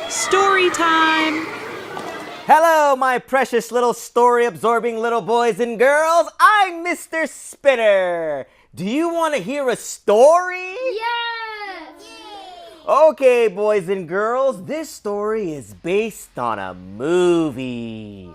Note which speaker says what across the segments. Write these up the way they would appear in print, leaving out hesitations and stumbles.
Speaker 1: Story time!
Speaker 2: Hello, my precious little story-absorbing little boys and girls. I'm Mr. Spinner. Do you want to hear a story?
Speaker 3: Yes!
Speaker 2: Okay, boys and girls, this story is based on a movie.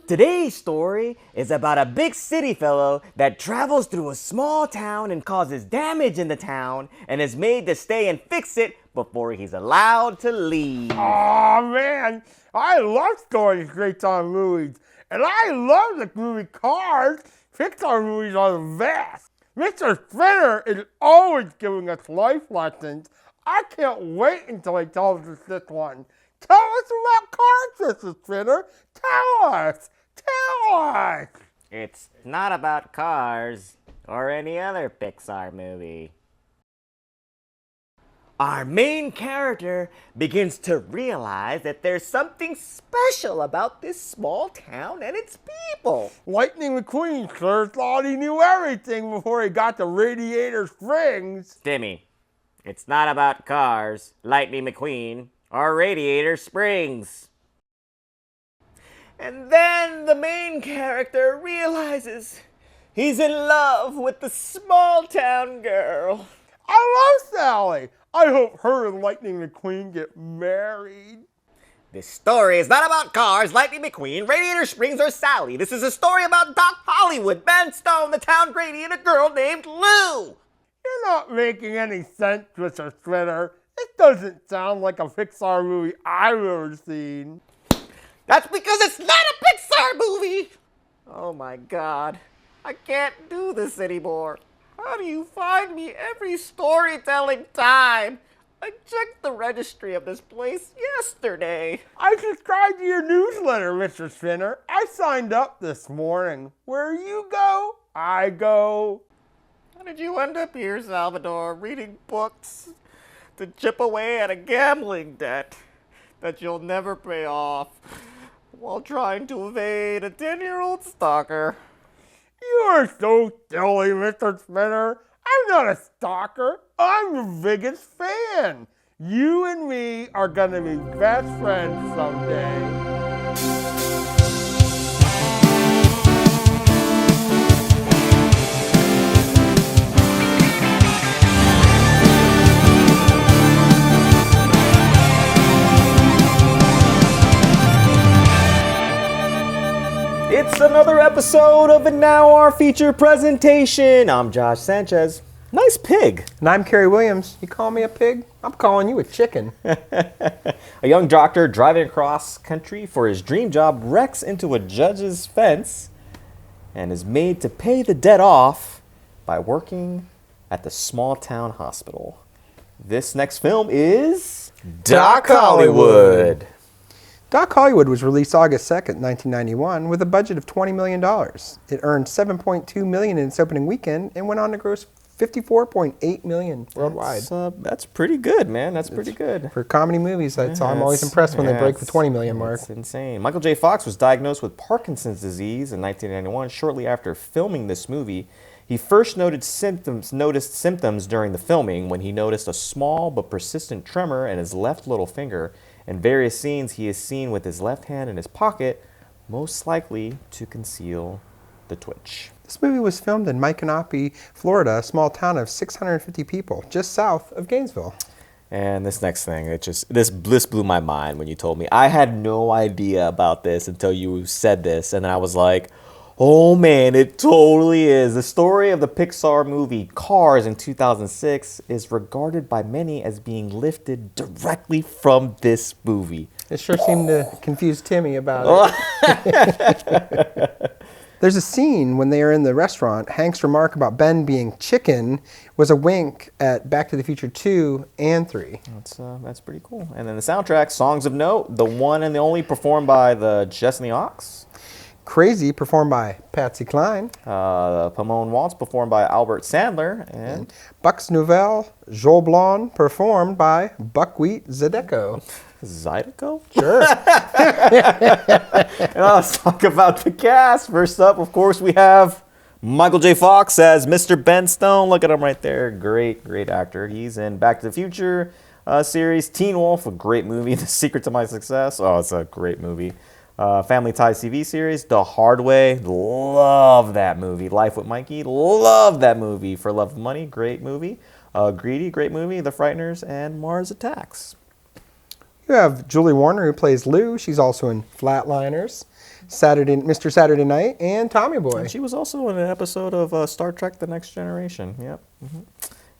Speaker 2: Today's story is about a big city fellow that travels through a small town and causes damage in the town and is made to stay and fix it before he's allowed to leave.
Speaker 4: Oh man, I love stories based on movies, and I love the movie Cars. Pixar movies are the best. Mr. Spinner is always giving us life lessons. I can't wait until he tells us this one. Tell us about Cars, Mr. Spinner. Tell us. Tell us.
Speaker 2: It's not about Cars or any other Pixar movie. Our main character begins to realize that there's something special about this small town and its people.
Speaker 4: Lightning McQueen sure thought he knew everything before he got to Radiator Springs.
Speaker 2: Timmy, it's not about Cars, Lightning McQueen, or Radiator Springs. And then the main character realizes he's in love with the small town girl.
Speaker 4: I love Sally. I hope her and Lightning McQueen get married.
Speaker 2: This story is not about Cars, Lightning McQueen, Radiator Springs, or Sally. This is a story about Doc Hollywood, Ben Stone, the town Grady, and a girl named Lou.
Speaker 4: You're not making any sense, Mr. Spinner. It doesn't sound like a Pixar movie I've ever seen.
Speaker 2: That's because it's not a Pixar movie! Oh my God, I can't do this anymore. How do you find me every storytelling time? I checked the registry of this place yesterday.
Speaker 4: I subscribed to your newsletter, Mr. Spinner. I signed up this morning. Where you go, I go.
Speaker 2: How did you end up here, Salvador, reading books to chip away at a gambling debt that you'll never pay off while trying to evade a 10-year-old stalker?
Speaker 4: You are so silly, Mr. Spinner. I'm not a stalker. I'm the biggest fan. You and me are gonna be best friends someday.
Speaker 2: It's another episode of And Now Our Feature Presentation. I'm Josh Sanchez. Nice pig.
Speaker 5: And I'm Carey Williams. You call me a pig? I'm calling you a chicken.
Speaker 2: A young doctor driving across country for his dream job wrecks into a judge's fence and is made to pay the debt off by working at the small town hospital. This next film is Doc Hollywood.
Speaker 5: Doc Hollywood was released August 2nd, 1991, with a budget of $20 million. It earned $7.2 million in its opening weekend and went on to gross $54.8 million worldwide.
Speaker 2: That's pretty good, man. That's pretty good.
Speaker 5: For comedy movies, I'm always impressed when they break the $20 million mark.
Speaker 2: That's insane. Michael J. Fox was diagnosed with Parkinson's disease in 1991. Shortly after filming this movie, he first noticed symptoms during the filming when he noticed a small but persistent tremor in his left little finger. In various scenes, he is seen with his left hand in his pocket, most likely to conceal the twitch.
Speaker 5: This movie was filmed in ANOFP, Florida, a small town of 650 people, just south of Gainesville.
Speaker 2: And this next thing, this blew my mind when you told me. I had no idea about this until you said this, and then I was like, oh man, it totally is. The story of the Pixar movie Cars in 2006 is regarded by many as being lifted directly from this movie.
Speaker 5: It sure seemed to confuse Timmy about it. There's a scene when they are in the restaurant. Hank's remark about Ben being chicken was a wink at Back to the Future 2 and 3.
Speaker 2: That's pretty cool. And then the soundtrack, Songs of Note, the one and the only performed by the Jess and the Ox.
Speaker 5: Crazy, performed by Patsy Cline.
Speaker 2: Pomone Waltz, performed by Albert Sandler. And
Speaker 5: Buck's Nouvelle, Joel Blonde, performed by Buckwheat Zydeco.
Speaker 2: Zydeco?
Speaker 5: Sure.
Speaker 2: And let's talk about the cast. First up, of course, we have Michael J. Fox as Mr. Ben Stone. Look at him right there. Great, great actor. He's in Back to the Future, series. Teen Wolf, a great movie. The Secret to My Success. Oh, it's a great movie. Family Ties TV series. The Hard Way. Love that movie. Life with Mikey. Love that movie. For Love of Money. Great movie. Greedy. Great movie. The Frighteners and Mars Attacks.
Speaker 5: You have Julie Warner, who plays Lou. She's also in Flatliners, Mr. Saturday Night, and Tommy Boy.
Speaker 2: And she was also in an episode of Star Trek The Next Generation. Yep.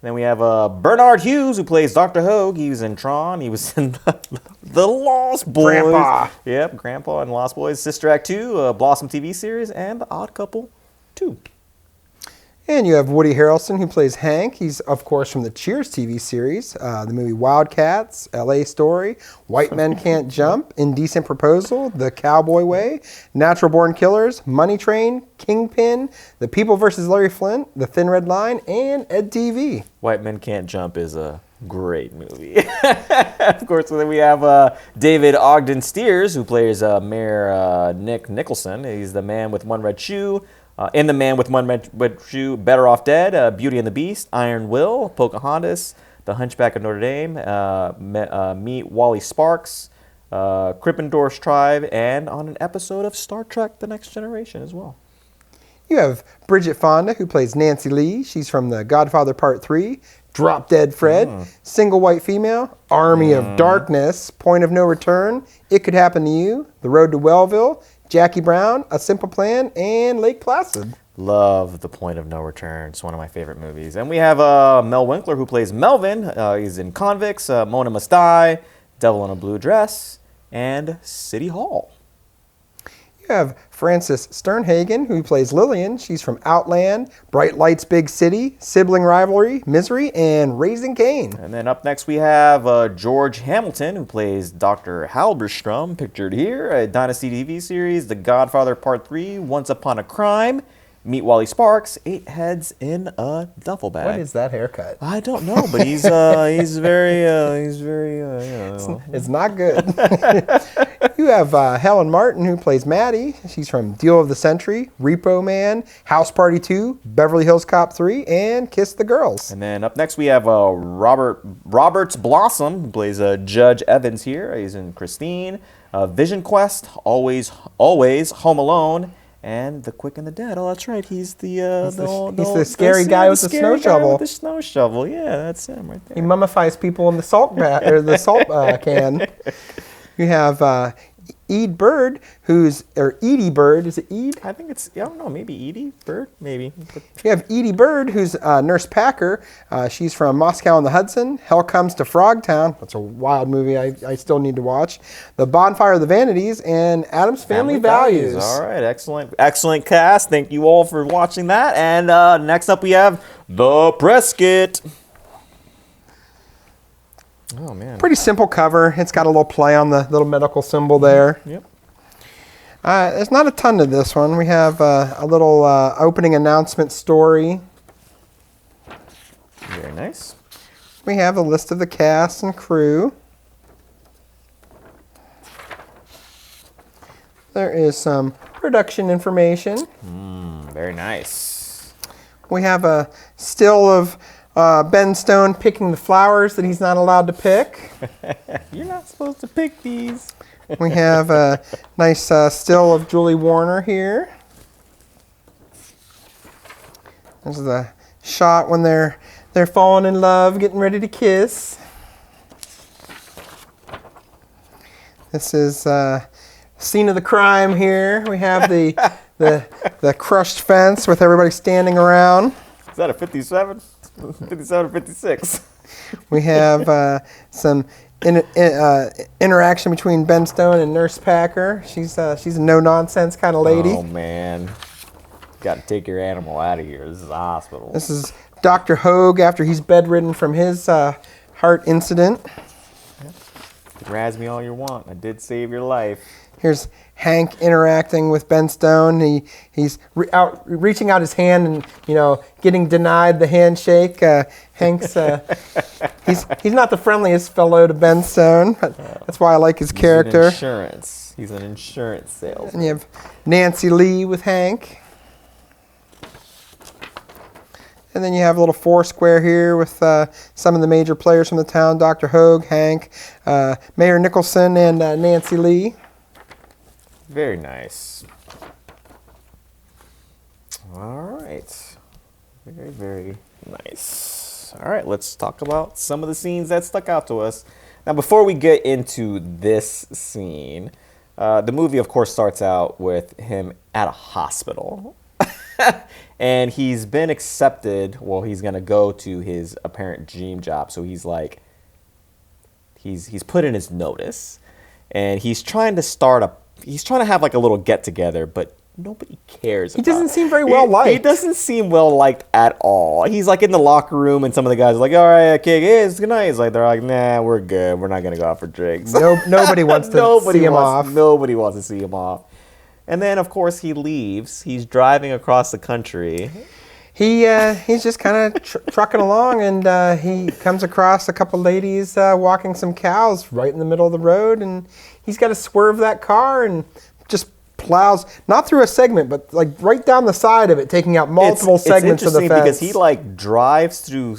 Speaker 2: Then we have Bernard Hughes, who plays Dr. Hogue. He was in Tron. He was in the Lost Boys.
Speaker 5: Grandpa.
Speaker 2: Yep, Grandpa and Lost Boys. Sister Act 2, Blossom TV series, and The Odd Couple 2.
Speaker 5: And you have Woody Harrelson, who plays Hank. He's, of course, from the Cheers TV series, the movie Wildcats, L.A. Story, White Men Can't Jump, Indecent Proposal, The Cowboy Way, Natural Born Killers, Money Train, Kingpin, The People vs. Larry Flint, The Thin Red Line, and Ed TV.
Speaker 2: White Men Can't Jump is a great movie. Of course, then we have David Ogden Stiers, who plays Mayor Nick Nicholson. He's the man with one red shoe. In The Man with One Red Shoe, Better Off Dead, Beauty and the Beast, Iron Will, Pocahontas, The Hunchback of Notre Dame, Meet Wally Sparks, Krippendorf's Tribe, and on an episode of Star Trek The Next Generation as well.
Speaker 5: You have Bridget Fonda, who plays Nancy Lee. She's from The Godfather Part 3, Drop Dead Fred, Single White Female, Army of Darkness, Point of No Return, It Could Happen to You, The Road to Wellville, Jackie Brown, A Simple Plan, and Lake Placid.
Speaker 2: Love The Point of No Return. It's one of my favorite movies. And we have Mel Winkler, who plays Melvin. He's in Convicts, Mona Must Die, Devil in a Blue Dress, and City Hall.
Speaker 5: You have Frances Sternhagen, who plays Lillian. She's from Outland, Bright Lights, Big City, Sibling Rivalry, Misery, and Raising Cain.
Speaker 2: And then up next we have George Hamilton, who plays Dr. Halberstrom, pictured here. A Dynasty TV series, The Godfather Part 3, Once Upon a Crime, Meet Wally Sparks, 8 heads in a duffel bag.
Speaker 5: What is that haircut?
Speaker 2: I don't know, but he's very
Speaker 5: It's not good. You have Helen Martin, who plays Maddie. She's from Deal of the Century, Repo Man, House Party 2, Beverly Hills Cop 3, and Kiss the Girls.
Speaker 2: And then up next we have Roberts Blossom, who plays Judge Evans here. He's in Christine, Vision Quest, Always Home Alone, and The Quick and the Dead. Oh, that's right. He's the
Speaker 5: scary guy with the snow shovel.
Speaker 2: With the snow shovel. Yeah, that's him right there.
Speaker 5: He mummifies people in the salt can. You have Edie Bird, Edie Bird. Is it Ede?
Speaker 2: I think it's, I don't know, maybe Edie Bird, maybe.
Speaker 5: You have Edie Bird, who's Nurse Packer. She's from Moscow on the Hudson. Hell Comes to Frogtown. That's a wild movie I still need to watch. The Bonfire of the Vanities and Addams Family Values.
Speaker 2: All right, excellent cast. Thank you all for watching that. And next up we have The Prescott. Oh, man.
Speaker 5: Pretty simple cover. It's got a little play on the little medical symbol there.
Speaker 2: Yep.
Speaker 5: There's not a ton to this one. We have a little opening announcement story.
Speaker 2: Very nice.
Speaker 5: We have a list of the cast and crew. There is some production information.
Speaker 2: Very nice.
Speaker 5: We have a still of Ben Stone picking the flowers that he's not allowed to pick.
Speaker 2: You're not supposed to pick these.
Speaker 5: We have a nice still of Julie Warner here. There's the shot when they're falling in love, getting ready to kiss. This is scene of the crime here. We have the crushed fence with everybody standing around.
Speaker 2: Is that a 57? 57 or 56?
Speaker 5: We have some interaction between Ben Stone and Nurse Packer. She's a no-nonsense kind of lady.
Speaker 2: Oh, man. Got to take your animal out of here. This is a hospital.
Speaker 5: This is Dr. Hogue after he's bedridden from his heart incident.
Speaker 2: Razz me all you want. I did save your life.
Speaker 5: Here's Hank interacting with Ben Stone. He's reaching out his hand and getting denied the handshake. Hank's he's not the friendliest fellow to Ben Stone, but that's why I like his character.
Speaker 2: He's an insurance salesman.
Speaker 5: And you have Nancy Lee with Hank. And then you have a little four square here with some of the major players from the town, Dr. Hogue, Hank, Mayor Nicholson, and Nancy Lee.
Speaker 2: Very nice. All right. Very, very nice. All right, let's talk about some of the scenes that stuck out to us. Now, before we get into this scene, the movie, of course, starts out with him at a hospital. And he's been accepted. Well, he's going to go to his apparent dream job. So he's like, he's put in his notice. And he's trying to he's trying to have like a little get together, but nobody cares.
Speaker 5: He doesn't seem very well liked.
Speaker 2: He doesn't seem well liked at all. He's like in the locker room, and some of the guys are like, "All right, okay, yeah, it's good night." He's like, they're like, "Nah, we're good. We're not gonna go out for drinks."
Speaker 5: Nobody wants to see him off.
Speaker 2: Nobody wants to see him off. And then, of course, he leaves. He's driving across the country.
Speaker 5: He's just kind of trucking along, and he comes across a couple ladies walking some cows right in the middle of the road, and he's got to swerve that car and just plows, not through a segment, but like right down the side of it, taking out multiple segments of the fence.
Speaker 2: Because he like drives through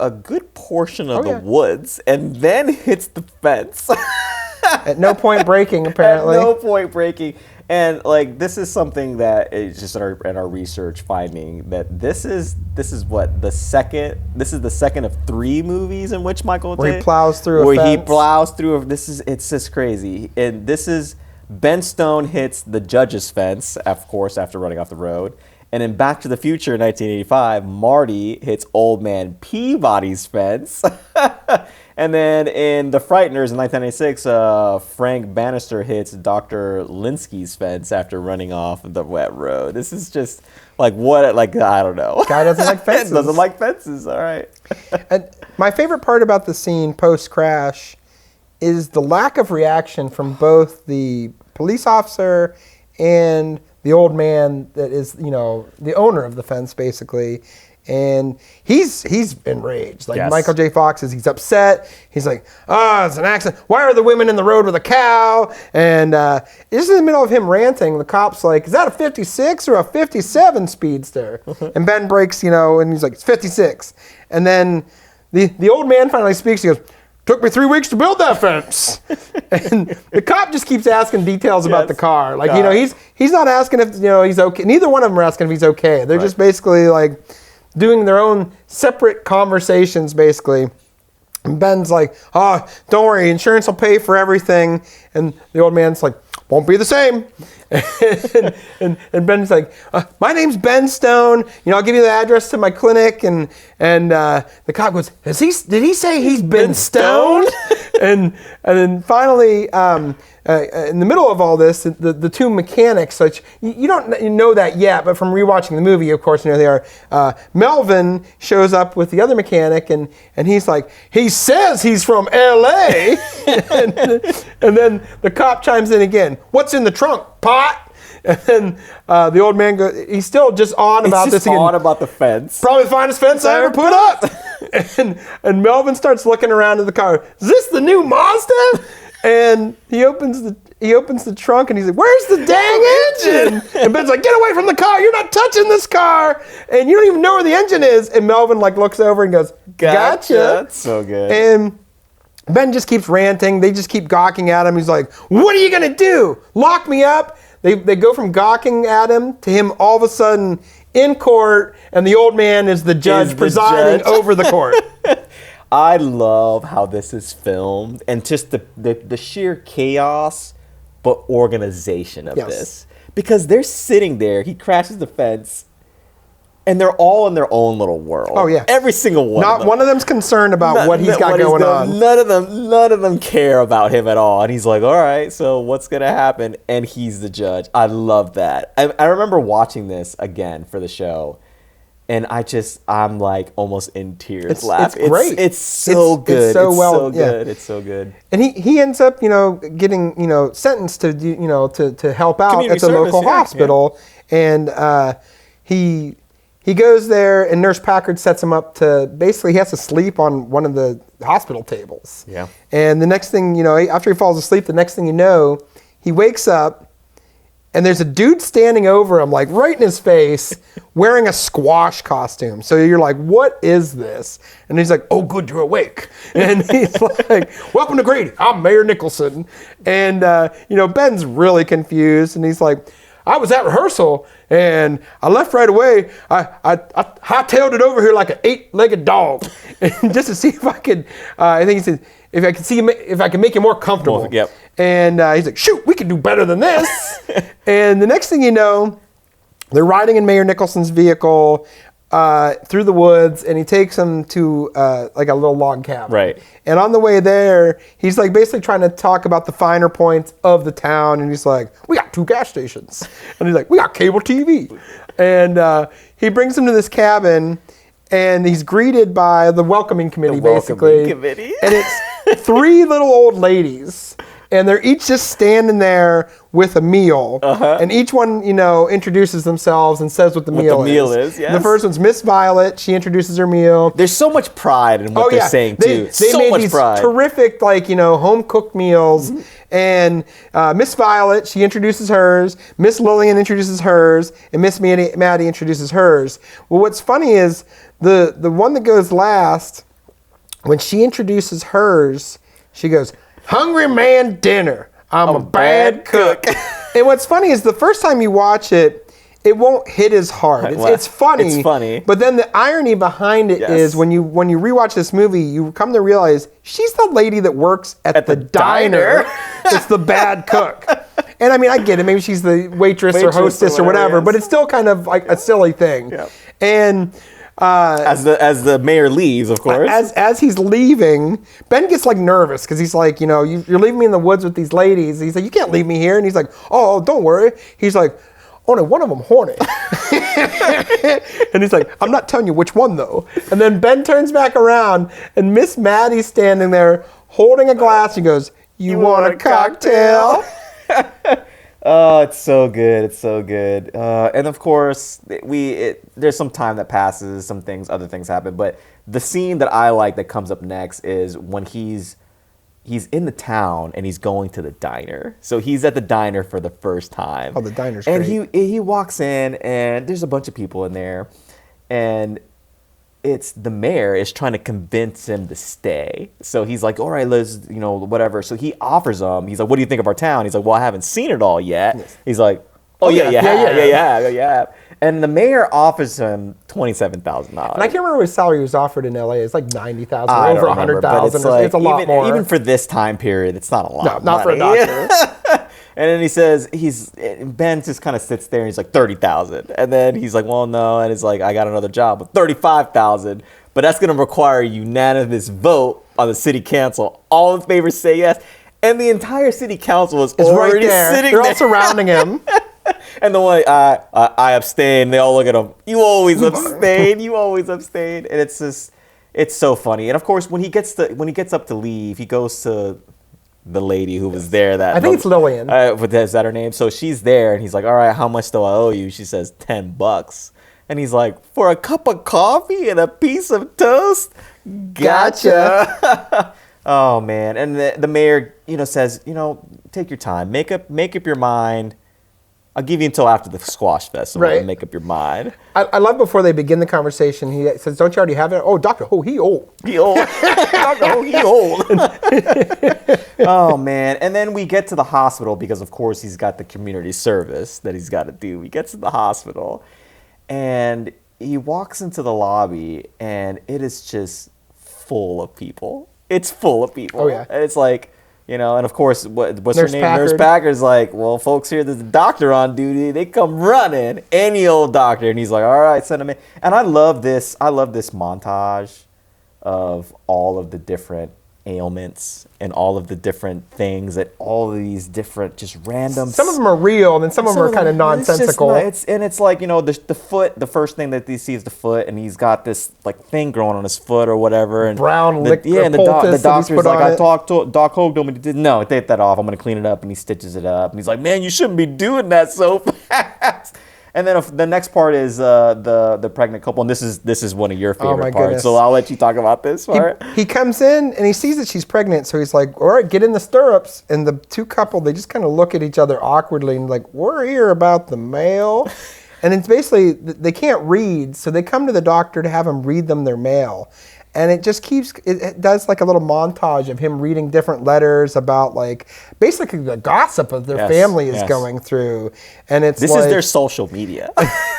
Speaker 2: a good portion of the woods and then hits the fence.
Speaker 5: At no point braking, apparently.
Speaker 2: At no point braking. And like this is something that is just in our research finding that this is what the second of 3 movies in which Michael
Speaker 5: where he plows through a fence.
Speaker 2: He plows through it's just crazy. And this is Ben Stone hits the judge's fence, of course, after running off the road. And in Back to the Future in 1985, Marty hits Old Man Peabody's fence. And then in The Frighteners in 1996, Frank Bannister hits Dr. Linsky's fence after running off the wet road. This is just like what? Like I don't know.
Speaker 5: Guy doesn't like fences.
Speaker 2: Doesn't like fences. All right.
Speaker 5: And my favorite part about the scene post crash is the lack of reaction from both the police officer and the old man that is, the owner of the fence, basically. And he's enraged. Like Michael J. Fox he's upset. He's like, it's an accident. Why are the women in the road with a cow? And just in the middle of him ranting, the cop's like, is that a 56 or a 57 Speedster? And Ben breaks, and he's like, it's 56. And then the old man finally speaks. He goes, took me 3 weeks to build that fence. And the cop just keeps asking details about the car. Like, he's not asking if, he's okay. Neither one of them are asking if he's okay. They're just basically like doing their own separate conversations, basically. And Ben's like, don't worry, insurance will pay for everything. And the old man's like, won't be the same. and Ben's like, my name's Ben Stone. I'll give you the address to my clinic. And the cop goes, did he say he's been stoned? and then finally, in the middle of all this, the two mechanics, which you don't know that yet, but from rewatching the movie, of course, they are. Melvin shows up with the other mechanic, and he's like, he says he's from L.A. and then the cop chimes in again. What's in the trunk? Pot? And then the old man goes, he's still just on about this again.
Speaker 2: On about the fence.
Speaker 5: Probably the finest fence I ever put up. and Melvin starts looking around at the car. Is this the new Mazda? And he opens the trunk and he's like, where's the dang engine? And Ben's like, get away from the car. You're not touching this car. And you don't even know where the engine is. And Melvin looks over and goes, gotcha.
Speaker 2: That's so good.
Speaker 5: And Ben just keeps ranting. They just keep gawking at him. He's like, what are you going to do? Lock me up? They go from gawking at him to him all of a sudden in court, and the old man is the judge presiding over the court.
Speaker 2: I love how this is filmed and just the sheer chaos but organization of this. Because they're sitting there, he crashes the fence, and they're all in their own little world.
Speaker 5: Oh, yeah.
Speaker 2: Every single one.
Speaker 5: Not one of them's concerned about what he's got going on.
Speaker 2: None of them care about him at all. And he's like, all right, so what's going to happen? And he's the judge. I love that. I remember watching this again for the show, and I'm like almost in tears laughing.
Speaker 5: It's great.
Speaker 2: It's so good. It's so good.
Speaker 5: And he ends up, getting, sentenced to help out
Speaker 2: Community
Speaker 5: at the local hospital. Yeah. And he goes there, and Nurse Packard sets him up to, basically he has to sleep on one of the hospital tables.
Speaker 2: Yeah.
Speaker 5: And the next thing, after he falls asleep, the next thing you know, he wakes up, and there's a dude standing over him, like right in his face, wearing a squash costume. So you're like, what is this? And he's like, oh, good, you're awake. And he's like, welcome to Grady. I'm Mayor Nicholson. And, Ben's really confused. And he's like, I was at rehearsal and I left right away. I hightailed it over here like an 8-legged dog, and just to see if I could. I think he said if I can make you more comfortable.
Speaker 2: Well, yep.
Speaker 5: And he's like, shoot, we can do better than this. And the next thing you know, they're riding in Mayor Nicholson's vehicle through the woods, and he takes them to like a little log cabin.
Speaker 2: Right.
Speaker 5: And on the way there, he's like basically trying to talk about the finer points of the town, and he's like, we got 2 gas stations. And he's like, we got cable TV. And he brings them to this cabin, and he's greeted by the welcoming committee, basically.
Speaker 2: Committee.
Speaker 5: And it's 3 little old ladies. And they're each just standing there with a meal. And each one, introduces themselves and says what the meal is.
Speaker 2: Yes.
Speaker 5: The first one's Miss Violet. She introduces her meal.
Speaker 2: There's so much pride in what they're saying, too.
Speaker 5: They
Speaker 2: so
Speaker 5: made
Speaker 2: much
Speaker 5: these
Speaker 2: pride.
Speaker 5: terrific, home-cooked meals. And Miss Violet, she introduces hers. Miss Lillian introduces hers. And Miss Maddie introduces hers. Well, what's funny is the one that goes last, when she introduces hers, she goes, hungry man dinner. I'm a bad cook. And what's funny is the first time you watch it, it won't hit as hard. It's funny.
Speaker 2: It's funny.
Speaker 5: But then the irony behind it is when you rewatch this movie, you come to realize she's the lady that works at the diner. It's the bad cook. And I mean, I get it. Maybe she's the waitress or hostess or whatever, but it's still kind of like a silly thing.
Speaker 2: Yep.
Speaker 5: And
Speaker 2: as the mayor leaves, of course.
Speaker 5: As he's leaving, Ben gets like nervous because he's like, you're leaving me in the woods with these ladies. He's like, you can't leave me here. And he's like, oh, don't worry. He's like, only one of them horny. And he's like, I'm not telling you which one though. And then Ben turns back around and Miss Maddie's standing there holding a glass. He goes, you want a cocktail?
Speaker 2: Oh, it's so good. It's so good. And of course, there's some time that passes, other things happen. But the scene that I like that comes up next is when he's in the town and he's going to the diner. So he's at the diner for the first time.
Speaker 5: Oh, the diner's
Speaker 2: great.
Speaker 5: great.
Speaker 2: And he walks in and there's a bunch of people in there. And it's the mayor is trying to convince him to stay. So he's like, all right, let's, whatever. So he offers him. He's like, what do you think of our town? He's like, well, I haven't seen it all yet. Yes. He's like, yeah. And the mayor offers him $27,000. And
Speaker 5: I can't remember what salary he was offered in LA. It's like $90,000, over $100,000. It's a lot more.
Speaker 2: Even for this time period, it's not a lot.
Speaker 5: No, not for a doctor.
Speaker 2: And then he says, Ben just kind of sits there and he's like, $30,000. And then he's like, well, no. And it's like, I got another job with $35,000. But that's going to require a unanimous vote on the city council. All in favor say yes. And the entire city council is already
Speaker 5: right there.
Speaker 2: sitting
Speaker 5: They're
Speaker 2: there.
Speaker 5: all surrounding him.
Speaker 2: And the one, I abstain. They all look at him. You always abstain. You always abstain. And it's just, it's so funny. And of course, when he gets up to leave, he goes to the lady who was there. I
Speaker 5: think it's Lillian.
Speaker 2: Is that her name? So she's there, and he's like, all right, how much do I owe you? She says, $10. And he's like, for a cup of coffee and a piece of toast? Gotcha. Oh, man. And the mayor, says, take your time. Make up your mind. I'll give you until after the squash festival to make up your mind.
Speaker 5: I love before they begin the conversation, he says, don't you already have it? Oh, Dr. Ho, he old.
Speaker 2: He old. Dr. Ho, he old. Oh, man. And then we get to the hospital because, of course, he's got the community service that he's got to do. He gets to the hospital, and he walks into the lobby, and it is just full of people. It's full of people.
Speaker 5: Oh, yeah.
Speaker 2: And it's like... and of course, what's
Speaker 5: Nurse
Speaker 2: her name?
Speaker 5: Packard.
Speaker 2: Nurse Packard's like, well, folks, here, there's a doctor on duty. They come running, any old doctor. And he's like, all right, send him in. And I love this montage of all of the different ailments and all of the different things that all of these different just random.
Speaker 5: Some of them are real, and then some of them are kind of nonsensical.
Speaker 2: It's like, the foot, the first thing that they see is the foot, and he's got this like thing growing on his foot or whatever. And
Speaker 5: brown liquid.
Speaker 2: Yeah, and the doctor's like, I talked to Doc Hogue told me to no, take that off. I'm gonna clean it up, and he stitches it up, and he's like, man, you shouldn't be doing that so fast. And then the next part is the pregnant couple, and this is one of your favorite
Speaker 5: my
Speaker 2: parts.
Speaker 5: goodness.
Speaker 2: So I'll let you talk about this part.
Speaker 5: He comes in and he sees that she's pregnant, so he's like, all right, get in the stirrups. And the two couple, they just kind of look at each other awkwardly and like, we're here about the mail. And it's basically, they can't read, so they come to the doctor to have him read them their mail. And it just keeps, it does like a little montage of him reading different letters about like, basically the gossip of their family is going through. And it's
Speaker 2: This is their social media.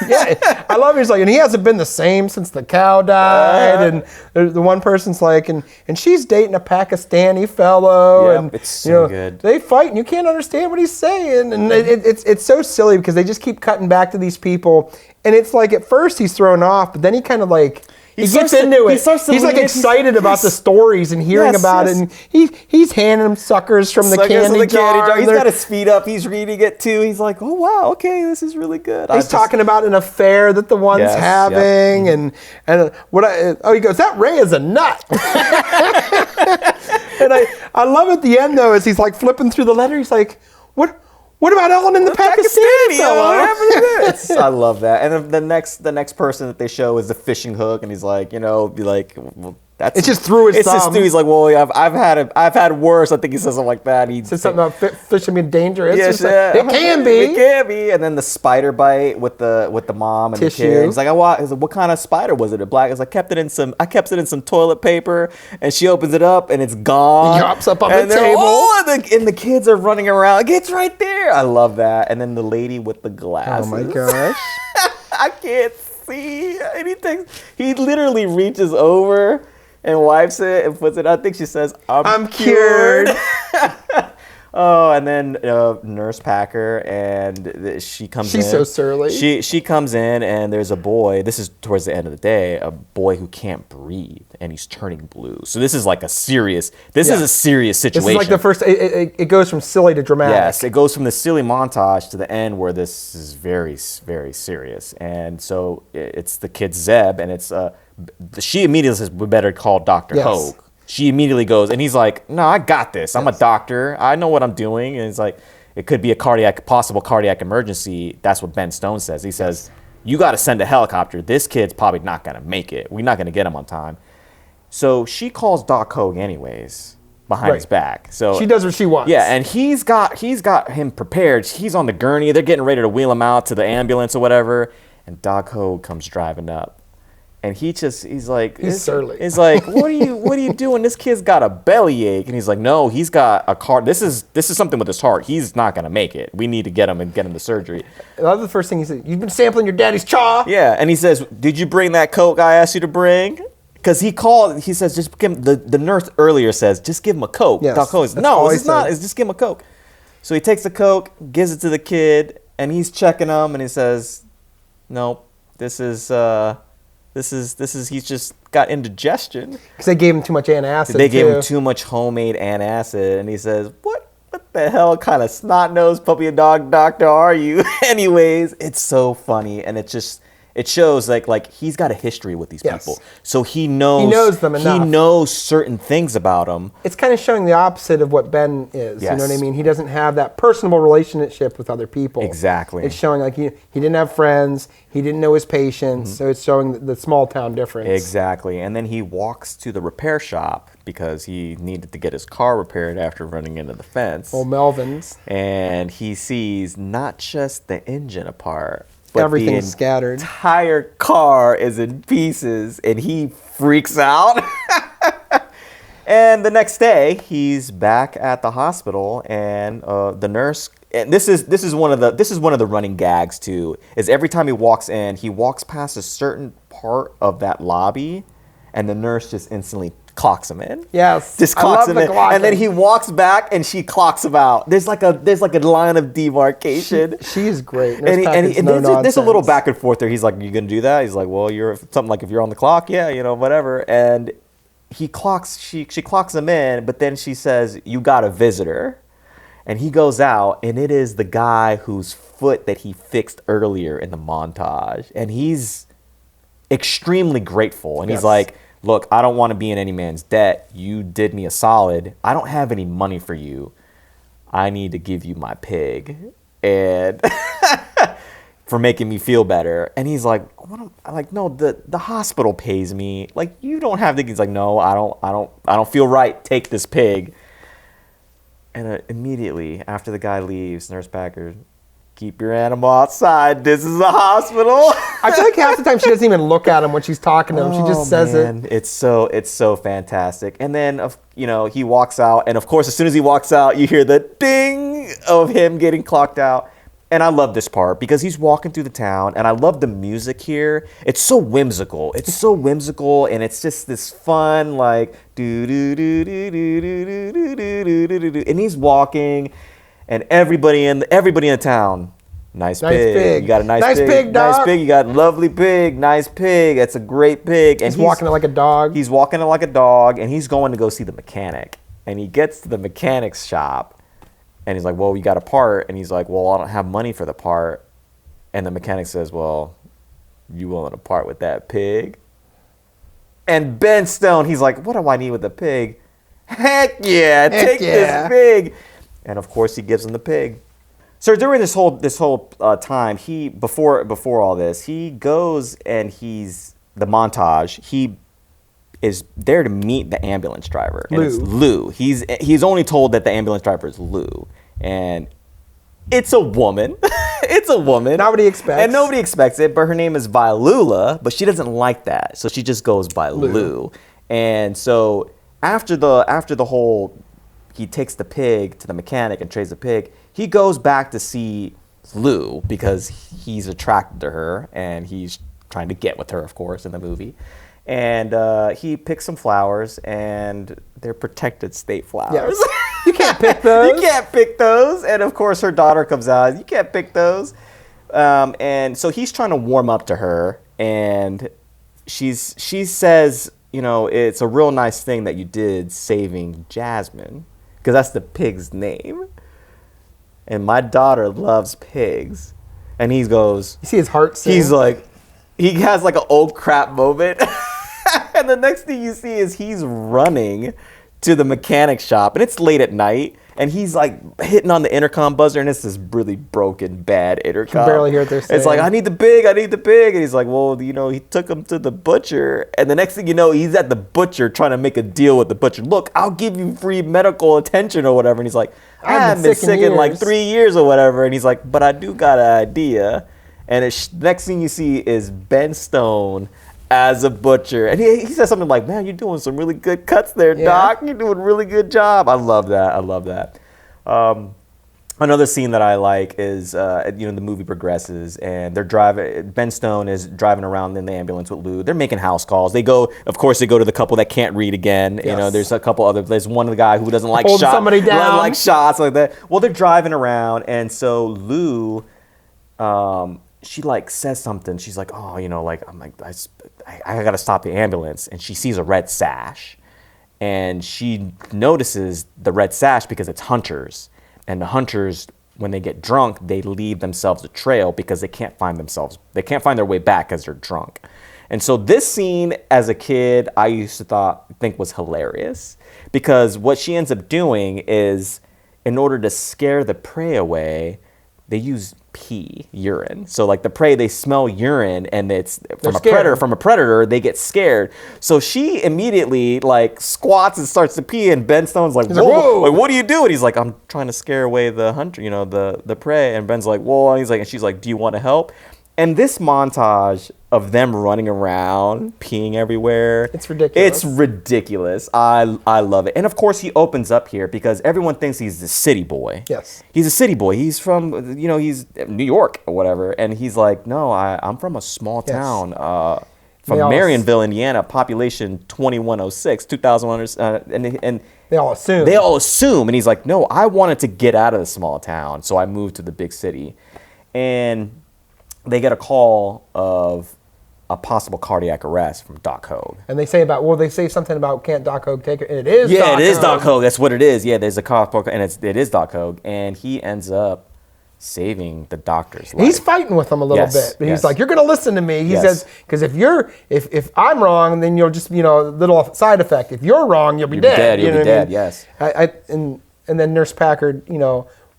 Speaker 5: Yeah, I love it. He's like, and he hasn't been the same since the cow died. And the one person's like, and she's dating a Pakistani fellow.
Speaker 2: Yep,
Speaker 5: and
Speaker 2: it's so good.
Speaker 5: They fight and you can't understand what he's saying. And it's so silly because they just keep cutting back to these people. And it's like, at first he's thrown off, but then he kind of like, he gets into it. He's like excited about the stories and hearing about it. And he's handing them suckers from the candy jar.
Speaker 2: He's got his feet up. He's reading it too. He's like, oh, wow, okay, this is really good.
Speaker 5: He's talking about an affair that the one's having. And he goes, that Ray is a nut. And I love at the end, though, as he's like flipping through the letter, he's like, what about Ellen and the Pakistani fellow?
Speaker 2: What happened to this? I love that. And then the next person that they show is the fishing hook, and he's like, well, that's
Speaker 5: it's just through his thumb.
Speaker 2: It's just through. He's like, well, I've had worse. I think he says something like that. He
Speaker 5: says something about fishing being dangerous.
Speaker 2: Yes,
Speaker 5: it can be.
Speaker 2: It can be. And then the spider bite with the mom and
Speaker 5: Tissue.
Speaker 2: the kid. He's like, what kind of spider was it? A black? I kept it in some toilet paper, and she opens it up, and it's gone.
Speaker 5: He drops up on the table.
Speaker 2: And the kids are running around. Like, it's right there. I love that. And then the lady with the glasses.
Speaker 5: Oh my gosh.
Speaker 2: I can't see anything. He literally reaches over and wipes it and puts it. I think she says, "I'm cured." Oh, and then Nurse Packer, and she comes in.
Speaker 5: She's so surly.
Speaker 2: She comes in, and there's a boy. This is towards the end of the day. A boy who can't breathe, and he's turning blue. So this is like a serious. This is a serious situation.
Speaker 5: This is like the first. It goes from silly to dramatic.
Speaker 2: Yes, it goes from the silly montage to the end where this is very, very serious. And so it's the kid Zeb, and it's she immediately says, "We better call Dr. Hogue." She immediately goes, and he's like, "No, I got this. I'm a doctor. I know what I'm doing." And it's like, it could be a possible cardiac emergency. That's what Ben Stone says. He says, "You got to send a helicopter. This kid's probably not going to make it. We're not going to get him on time." So she calls Doc Hogue anyways behind his back. So
Speaker 5: she does what she wants.
Speaker 2: Yeah, and he's got him prepared. He's on the gurney. They're getting ready to wheel him out to the ambulance or whatever. And Doc Hogue comes driving up. And he's surly. He's like, what are you doing? This kid's got a bellyache. And he's like, no, he's got a car. This is something with his heart. He's not gonna make it. We need to get him to surgery.
Speaker 5: I love the first thing he said. You've been sampling your daddy's chaw.
Speaker 2: Yeah, and he says, did you bring that Coke I asked you to bring? Because he says, just give him, the nurse earlier says, just give him a Coke.
Speaker 5: Yes,
Speaker 2: Doc Hogue says, no, it's not. It's just give him a Coke. So he takes the Coke, gives it to the kid, and he's checking him, and he says, nope, he's just got indigestion.
Speaker 5: Because they gave him too much antacid.
Speaker 2: They gave him too much homemade antacid, and he says, what the hell kind of snot-nosed puppy dog doctor are you? Anyways, it's so funny, and it shows like he's got a history with these people. So he knows them enough. He knows certain things about them.
Speaker 5: It's kind of showing the opposite of what Ben is.
Speaker 2: Yes.
Speaker 5: You know what I mean? He doesn't have that personable relationship with other people.
Speaker 2: Exactly.
Speaker 5: It's showing like he didn't have friends. He didn't know his patients. So it's showing the small town difference.
Speaker 2: Exactly. And then he walks to the repair shop because he needed to get his car repaired after running into the fence.
Speaker 5: Old Melvin's.
Speaker 2: And he sees not just the engine apart, but
Speaker 5: everything's scattered.
Speaker 2: The entire car is in pieces, and he freaks out. And the next day, he's back at the hospital, and the nurse. And this is one of the running gags too. Is every time he walks in, he walks past a certain part of that lobby, and the nurse just instantly clocks him in.
Speaker 5: Yes,
Speaker 2: just clocks him in, and then he walks back and she clocks him out. There's like a line of demarcation.
Speaker 5: She is great.
Speaker 2: And there's a little back and forth there. He's like, "You gonna do that?" He's like, "Well, you're something like if you're on the clock, yeah, whatever." And she clocks him in, but then she says, "You got a visitor," and he goes out, and it is the guy whose foot that he fixed earlier in the montage, and he's extremely grateful, and he's like, "Look, I don't want to be in any man's debt. You did me a solid. I don't have any money for you. I need to give you my pig." And for making me feel better. And he's like, I'm like, no, the hospital pays me. Like, you don't have to. He's like, no, I don't feel right. Take this pig. And immediately after the guy leaves, Nurse Packard, keep your animal outside. This is a hospital.
Speaker 5: I feel like half the time she doesn't even look at him when she's talking to him. She just says it.
Speaker 2: It's so fantastic. And then, he walks out. And of course, as soon as he walks out, you hear the ding of him getting clocked out. And I love this part because he's walking through the town, and I love the music here. It's so whimsical. And it's just this fun, like, do do do do do do do do do do, and he's walking, and everybody in the town, nice pig. You got a nice pig,
Speaker 5: dog.
Speaker 2: Nice pig. You got a lovely pig, nice pig. It's a great pig. And
Speaker 5: he's walking it like a dog.
Speaker 2: He's walking it like a dog, and he's going to go see the mechanic. And he gets to the mechanic's shop. And he's like, well, you got a part. And he's like, well, I don't have money for the part. And the mechanic says, well, you willing to part with that pig? And Ben Stone, he's like, what do I need with the pig? Heck yeah, take this pig. And of course, he gives him the pig. So during this whole time, before all this, he goes and the montage, he is there to meet the ambulance driver. And it's Lou. He's only told that the ambulance driver is Lou. And it's a woman. It's a woman.
Speaker 5: Nobody expects.
Speaker 2: And nobody expects it, but her name is Violula, but she doesn't like that. So she just goes by Lou. And so after the whole, he takes the pig to the mechanic and trades the pig, he goes back to see Lou because he's attracted to her and he's trying to get with her, of course, in the movie. And he picks some flowers, and they're protected state flowers.
Speaker 5: Yes. You can't pick those.
Speaker 2: You can't pick those. And of course, her daughter comes out. You can't pick those. And so he's trying to warm up to her, and she says, it's a real nice thing that you did saving Jasmine, because that's the pig's name. And my daughter loves pigs. And he goes,
Speaker 5: you see his heart sing?
Speaker 2: He's like, he has like an old crap moment. And the next thing you see is he's running to the mechanic shop, and it's late at night, and he's like hitting on the intercom buzzer, and it's this really broken, bad intercom.
Speaker 5: You can barely hear what they're saying.
Speaker 2: It's like, I need the pig. And he's like, well, he took him to the butcher, and the next thing you know, he's at the butcher trying to make a deal with the butcher. Look, I'll give you free medical attention or whatever. And he's like, I haven't been sick in like 3 years or whatever. And he's like, but I do got an idea. And next thing you see is Ben Stone as a butcher. And he says something like, man, you're doing some really good cuts there, Doc. You're doing a really good job. I love that. Another scene that I like is, the movie progresses, and Ben Stone is driving around in the ambulance with Lou. They're making house calls. They go to the couple that can't read again. Yes. There's a couple there's one of the guy who doesn't like shots. Hold
Speaker 5: somebody down.
Speaker 2: Like shots like that. Well, they're driving around, and so Lou, she like says something. She's like, oh, I gotta stop the ambulance. And she sees a red sash, and she notices the red sash because it's hunters. And the hunters, when they get drunk, they leave themselves a trail because they can't find their way back because they're drunk. And so this scene, as a kid, I used to think was hilarious, because what she ends up doing is, in order to scare the prey away, they use urine. So like the prey, they smell urine, and it's from a predator, they get scared. So she immediately like squats and starts to pee, and Ben Stone's like, whoa, like, what are you doing? He's like, I'm trying to scare away the hunter, the prey. And Ben's like, whoa. And she's like, do you want to help? And this montage of them running around, peeing everywhere.
Speaker 5: It's ridiculous.
Speaker 2: It's ridiculous. I love it. And of course, he opens up here because everyone thinks he's a city boy.
Speaker 5: Yes.
Speaker 2: He's a city boy. He's from, he's New York or whatever. And he's like, no, I'm from a small town from Marionville, Indiana, population 2106, 2,100. And
Speaker 5: they all assume.
Speaker 2: And he's like, no, I wanted to get out of the small town, so I moved to the big city. And they get a call of a possible cardiac arrest from Doc Hogue.
Speaker 5: And they say something about, can't Doc Hogue take it? And it is Doc Hogue.
Speaker 2: It is Doc Hogue. That's what it is. Yeah, there's a call, and it is Doc Hogue. And he ends up saving the doctor's life.
Speaker 5: He's fighting with him a little bit. He's like, you're going to listen to me. He says, because if I'm wrong, then you'll just, little side effect. If you're wrong, you'll be dead.
Speaker 2: You'll be dead, yes.
Speaker 5: And then Nurse Packard,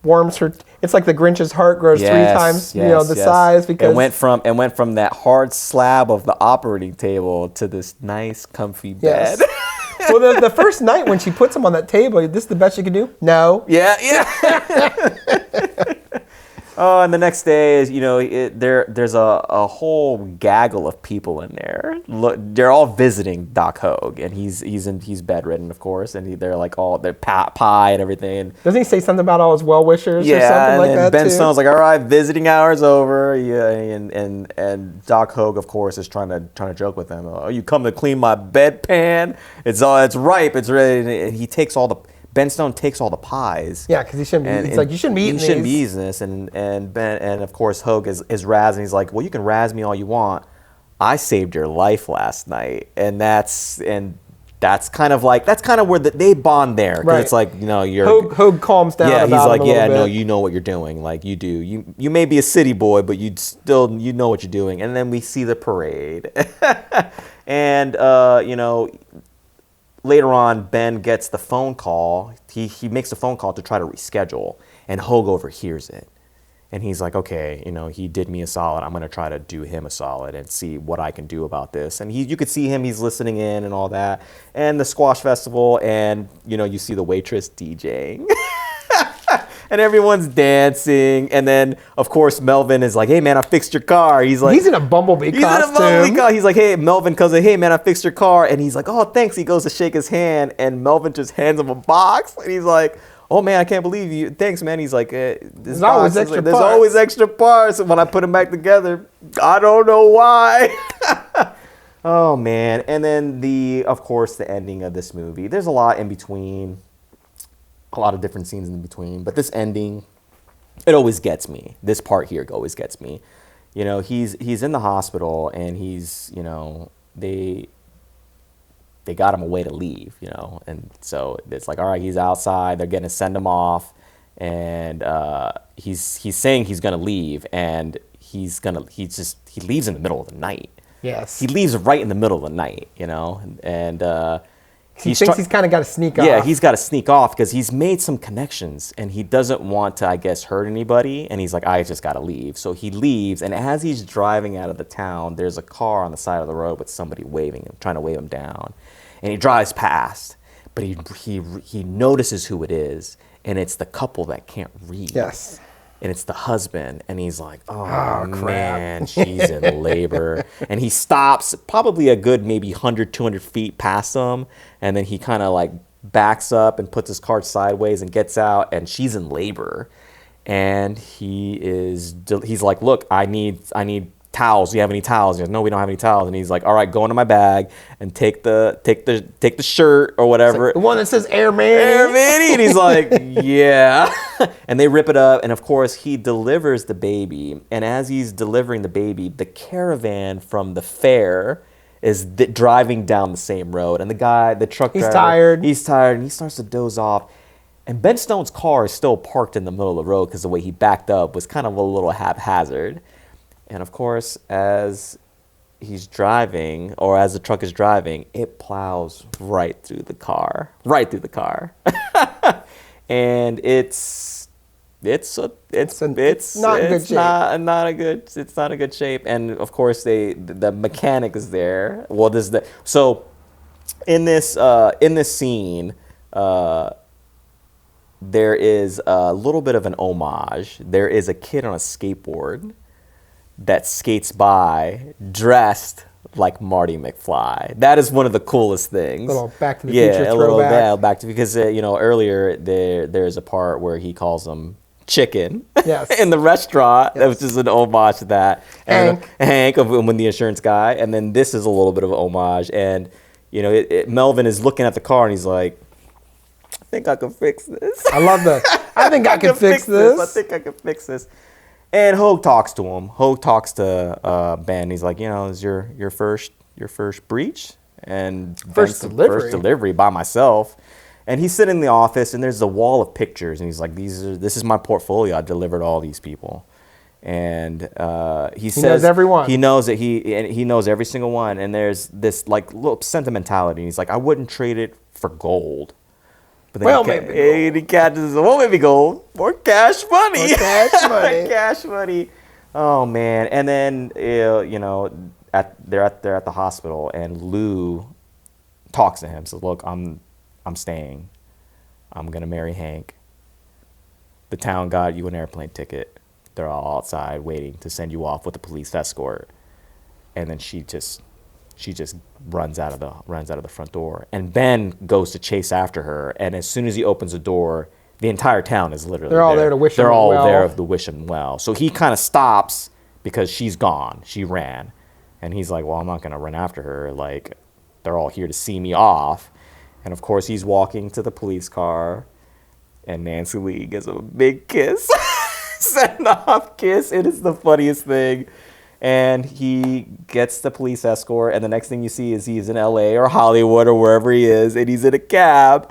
Speaker 5: warms her. It's like the Grinch's heart grows 3 times, the size because
Speaker 2: it went from that hard slab of the operating table to this nice, comfy bed.
Speaker 5: Yes. Well, the first night when she puts him on that table, this is the best you can do? No.
Speaker 2: Yeah. Oh, and the next day is, there's a whole gaggle of people in there. Look, they're all visiting Doc Hogue, and he's bedridden, of course, and they're like they're pie and everything.
Speaker 5: Doesn't he say something about all his well-wishers or something like that?
Speaker 2: Ben
Speaker 5: too?
Speaker 2: Stone's like, all right, visiting hour's over. Yeah, and Doc Hogue, of course, is trying to joke with him. Oh, you come to clean my bedpan? It's ripe. It's ready. And he takes Ben Stone takes all the pies.
Speaker 5: Yeah, because he shouldn't be. It's like you shouldn't be eating these.
Speaker 2: You shouldn't be eating this. And of course Hogue is razzing. He's like, well, you can razz me all you want. I saved your life last night, and that's kind of where they bond there. Because
Speaker 5: Right.
Speaker 2: It's like you're
Speaker 5: Hogue calms down.
Speaker 2: Yeah,
Speaker 5: about
Speaker 2: he's like,
Speaker 5: him a little bit.
Speaker 2: no, you know what you're doing. Like you do. You may be a city boy, but you know what you're doing. And then we see the parade, and later on, Ben gets the phone call. He makes a phone call to try to reschedule, and Hogue overhears it. And he's like, okay, he did me a solid. I'm going to try to do him a solid and see what I can do about this. And you could see him. He's listening in and all that. And the squash festival, and, you see the waitress DJing. And everyone's dancing. And then, of course, Melvin is like, hey, man, I fixed your car. He's in
Speaker 5: a bumblebee costume.
Speaker 2: He's like, hey, Melvin comes in, hey, man, I fixed your car. And he's like, oh, thanks. He goes to shake his hand. And Melvin just hands him a box. And he's like, oh, man, I can't believe you. Thanks, man. He's like, there's always extra parts. And when I put them back together, I don't know why. Oh, man. And then, of course, the ending of this movie. There's a lot in between. A lot of different scenes in between, but this ending, it always gets me. This part here always gets me. He's in the hospital, and they got him a way to leave, and so it's like, all right, he's outside. They're gonna send him off, and he's saying he's gonna leave, and he leaves in the middle of the night.
Speaker 5: Yes,
Speaker 2: he leaves right in the middle of the night, and.
Speaker 5: He thinks he's kind of got to sneak off.
Speaker 2: Yeah, he's got to sneak off because he's made some connections and he doesn't want to, I guess, hurt anybody. And he's like, I just got to leave. So he leaves. And as he's driving out of the town, there's a car on the side of the road with somebody waving him, trying to wave him down. And he drives past, but he notices who it is. And it's the couple that can't read.
Speaker 5: Yes.
Speaker 2: And it's the husband, and he's like, oh man, she's in labor. And he stops probably a good maybe 100, 200 feet past them, and then he kind of like backs up and puts his car sideways and gets out, and she's in labor. And he's like, look, I need towels. Do you have any towels? He goes, no, we don't have any towels. And he's like, all right, go into my bag and take the shirt or whatever.
Speaker 5: Like the one that says Air Manny.
Speaker 2: Air Manny. And he's like, yeah. And they rip it up. And of course, he delivers the baby. And as he's delivering the baby, the caravan from the fair is driving down the same road. And the truck driver. He's tired. And he starts to doze off. And Ben Stone's car is still parked in the middle of the road because the way he backed up was kind of a little haphazard. And of course, as he's driving, or as the truck is driving, it plows right through the car. And it's not a good shape. And of course, the mechanic is there. Well, so in this scene, there is a little bit of an homage. There is a kid on a skateboard that skates by dressed like Marty McFly. That is one of the coolest things.
Speaker 5: A little Back to the Future throwback.
Speaker 2: Back to, because earlier there's a part where he calls him chicken in the restaurant, which is an homage to that. And Hank when the insurance guy. And then this is a little bit of an homage. And Melvin is looking at the car and he's like, I think I can fix this.
Speaker 5: I love that. I think I can fix this.
Speaker 2: I think I can fix this. And Hogue talks to him. Hogue talks to Ben. He's like, is your first breach and
Speaker 5: first
Speaker 2: delivery by myself. And he's sitting in the office, and there's a wall of pictures, and he's like, this is my portfolio. I delivered all these people, and he says
Speaker 5: knows everyone.
Speaker 2: He knows that he knows every single one. And there's this like little sentimentality. And he's like, I wouldn't trade it for gold. But then
Speaker 5: Well,
Speaker 2: he,
Speaker 5: maybe
Speaker 2: he catches well, maybe gold. More cash money.
Speaker 5: More cash money.
Speaker 2: Cash money. Oh man! And then you know, they're at the hospital, and Lou talks to him. Says, "Look, I'm staying. I'm gonna marry Hank. The town got you an airplane ticket. They're all outside waiting to send you off with a police escort." And then she just runs out of the front door, and Ben goes to chase after her. And as soon as he opens the door, the entire town is literally
Speaker 5: They're all there to wish him well.
Speaker 2: They're all there to wish him well. So he kind of stops because she's gone. She ran, and he's like, "Well, I'm not gonna run after her. Like, they're all here to see me off." And of course, he's walking to the police car, and Nancy Lee gives him a big kiss, send off kiss. It is the funniest thing. And he gets the police escort, and the next thing you see is he's in LA or Hollywood or wherever he is, and he's in a cab,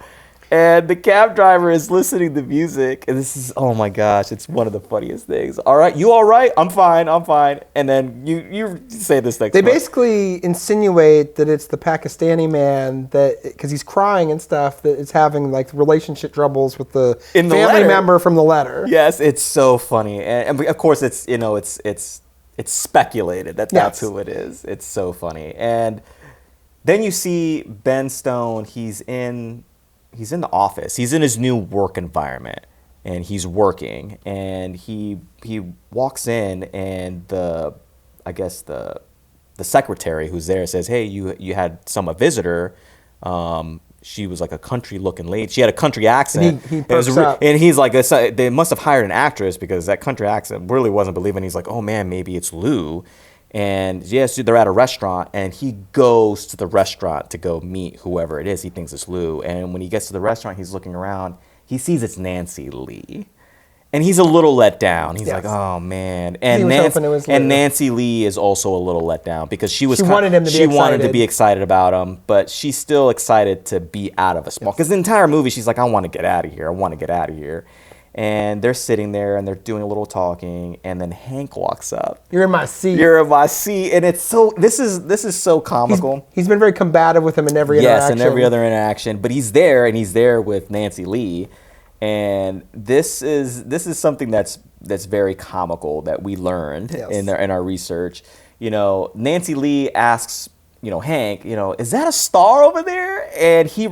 Speaker 2: and the cab driver is listening to music, and this is, oh my gosh, it's one of the funniest things. All right, you all right? I'm fine. And then you say this next
Speaker 5: They
Speaker 2: part.
Speaker 5: basically insinuate that it's the Pakistani man that, because he's crying and stuff, that is having like relationship troubles with the
Speaker 2: In the
Speaker 5: family
Speaker 2: letter.
Speaker 5: member from the letter.
Speaker 2: Yes, it's so funny, and of course it's, you know, it's speculated that that's
Speaker 5: Yes.
Speaker 2: who it is. It's so funny. And then you see Ben Stone, he's in the office. He's in his new work environment, and he's working, and he walks in, and the secretary who's there says, "Hey, you had a visitor. She was like a country-looking lady. She had a country accent."
Speaker 5: And he perks up.
Speaker 2: And he's like, they must have hired an actress because that country accent really wasn't believing. He's like, "Oh man, maybe it's Lou." And yes, they're at a restaurant, and he goes to the restaurant to go meet whoever it is. He thinks it's Lou. And when he gets to the restaurant, he's looking around. He sees it's Nancy Lee. And he's a little let down. He's like, "Oh man!" And
Speaker 5: was hoping it was Lou.
Speaker 2: Nancy Lee is also a little let down because she
Speaker 5: wanted him to be
Speaker 2: she wanted to
Speaker 5: excited.
Speaker 2: be excited about him, but she's still excited to be out of a small. Because the entire movie, she's like, "I want to get out of here. I want to get out of here." And they're sitting there and they're doing a little talking, and then Hank walks up.
Speaker 5: You're in my seat.
Speaker 2: You're in my seat, and it's so. This is so comical.
Speaker 5: He's been very combative with him in every interaction.
Speaker 2: Yes, in every other interaction. But he's there, and he's there with Nancy Lee. And this is something that's very comical that we learned in our research. You know, Nancy Lee asks, you know, Hank, you know, "Is that a star over there?" And Hank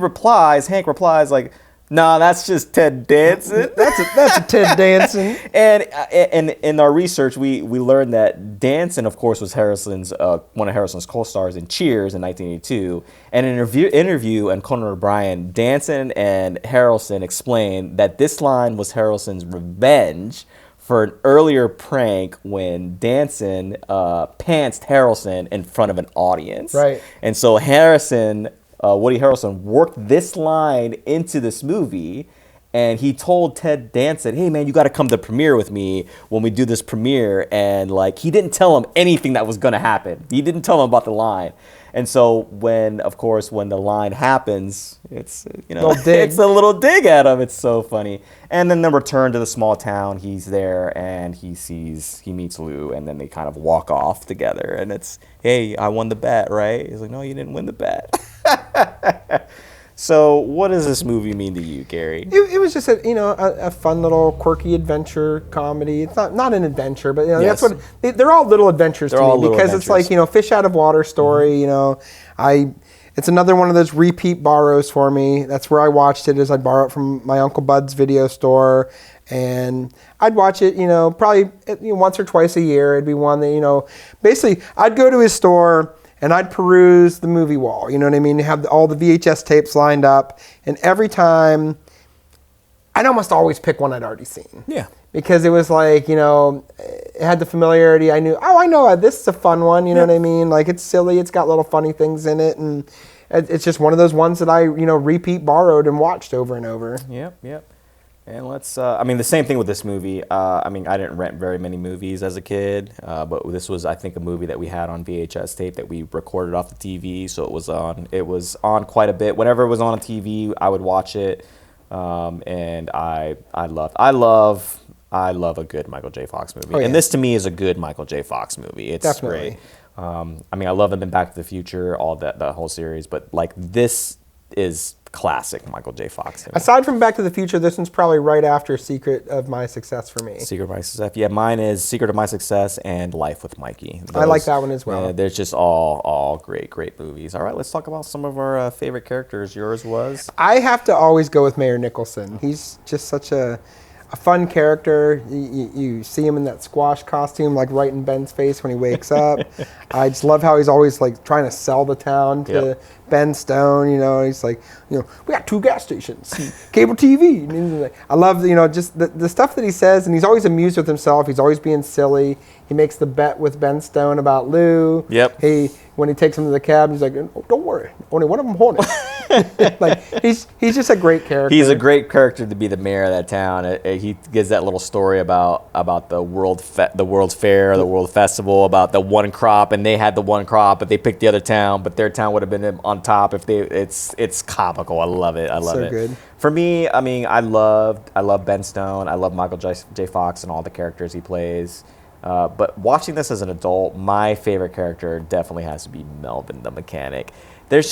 Speaker 2: replies like, "No, that's just Ted Danson."
Speaker 5: That's a Ted Danson.
Speaker 2: And in our research, we learned that Danson, of course, was one of Harrison's co-stars in Cheers in 1982. And in an interview on Conan O'Brien, Danson and Harrelson explained that this line was Harrelson's revenge for an earlier prank when Danson pantsed Harrelson in front of an audience.
Speaker 5: Right.
Speaker 2: And so Woody Harrelson worked this line into this movie, and he told Ted Danson, "Hey man, you got to come to the premiere with me when we do this premiere." And like, he didn't tell him anything that was going to happen. He didn't tell him about the line. And so when the line happens, it's, you know, it's a little dig at him. It's so funny. And then the return to the small town, he's there and he meets Lou, and then they kind of walk off together, and it's, "Hey, I won the bet, right?" He's like, "No, you didn't win the bet." So what does this movie mean to you, Gary?
Speaker 5: It was just a fun little quirky adventure comedy. It's not an adventure, but
Speaker 2: Yes.
Speaker 5: that's what they're all little adventures
Speaker 2: They're
Speaker 5: to
Speaker 2: all
Speaker 5: me,
Speaker 2: little
Speaker 5: because it's like,
Speaker 2: adventures.
Speaker 5: fish out of water story. It's another one of those repeat borrows for me. That's where I watched it, is I'd borrow it from my Uncle Bud's video store, and I'd watch it, probably once or twice a year. It'd be one that, basically I'd go to his store and I'd peruse the movie wall, you know what I mean? Have all the VHS tapes lined up, and every time, I'd almost always pick one I'd already seen.
Speaker 2: Yeah.
Speaker 5: Because it was like, it had the familiarity. I knew, I know this is a fun one, you know what I mean? Like, it's silly, it's got little funny things in it, and it's just one of those ones that I, repeat borrowed and watched over and over.
Speaker 2: Yep. And let's, the same thing with this movie. I didn't rent very many movies as a kid, but this was, I think, a movie that we had on VHS tape that we recorded off the TV, so it was on quite a bit. Whenever it was on a TV, I would watch it, and I love a good Michael J. Fox movie.
Speaker 5: Oh, yeah.
Speaker 2: And this, to me, is a good Michael J. Fox movie. It's
Speaker 5: Definitely.
Speaker 2: great. I love him in Back to the Future, all that whole series, but like this is classic Michael J. Fox.
Speaker 5: Aside from Back to the Future, this one's probably right after Secret of My Success for me.
Speaker 2: Secret of My Success. Yeah, mine is Secret of My Success and Life with Mikey.
Speaker 5: I like that one as well.
Speaker 2: There's just all great movies. All right, let's talk about some of our favorite characters. Yours was?
Speaker 5: I have to always go with Mayor Nicholson. He's just such a fun character. You see him in that squash costume, like right in Ben's face when he wakes up. I just love how he's always like trying to sell the town to Ben Stone. You know, he's like, we got 2 gas stations, cable TV. I love, just the stuff that he says, and he's always amused with himself. He's always being silly. He makes the bet with Ben Stone about Lou.
Speaker 2: Yep.
Speaker 5: When he takes him to the cab, he's like, oh, don't worry, only one of them haunted. Like he's just a great character.
Speaker 2: He's a great character to be the mayor of that town. He gives that little story about the World's Fair, the World Festival, about the one crop, and they had the one crop, but they picked the other town, but their town would have been on top if they. It's comical. I love it. I love it. So
Speaker 5: good.
Speaker 2: For me, I mean, I love Ben Stone. I love Michael J. Fox and all the characters he plays. But watching this as an adult, my favorite character definitely has to be Melvin the mechanic. There's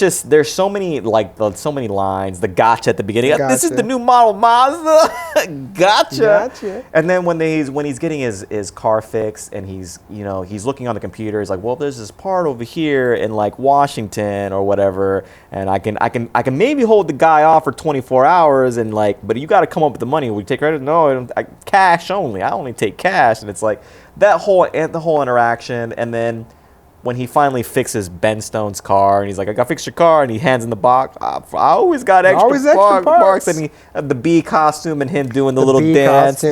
Speaker 2: so many lines. The gotcha at the beginning. This is the new model Mazda. Gotcha. And then when he's getting his car fixed and he's looking on the computer, he's like, well, there's this part over here in like Washington or whatever, and I can maybe hold the guy off for 24 hours and but you got to come up with the money. We take credit? No, cash only. I only take cash. And it's like the whole interaction, and then when he finally fixes Ben Stone's car, and he's like, I got to fix your car, and he hands in the box. I always got extra parts. And the bee costume and him doing the little dance,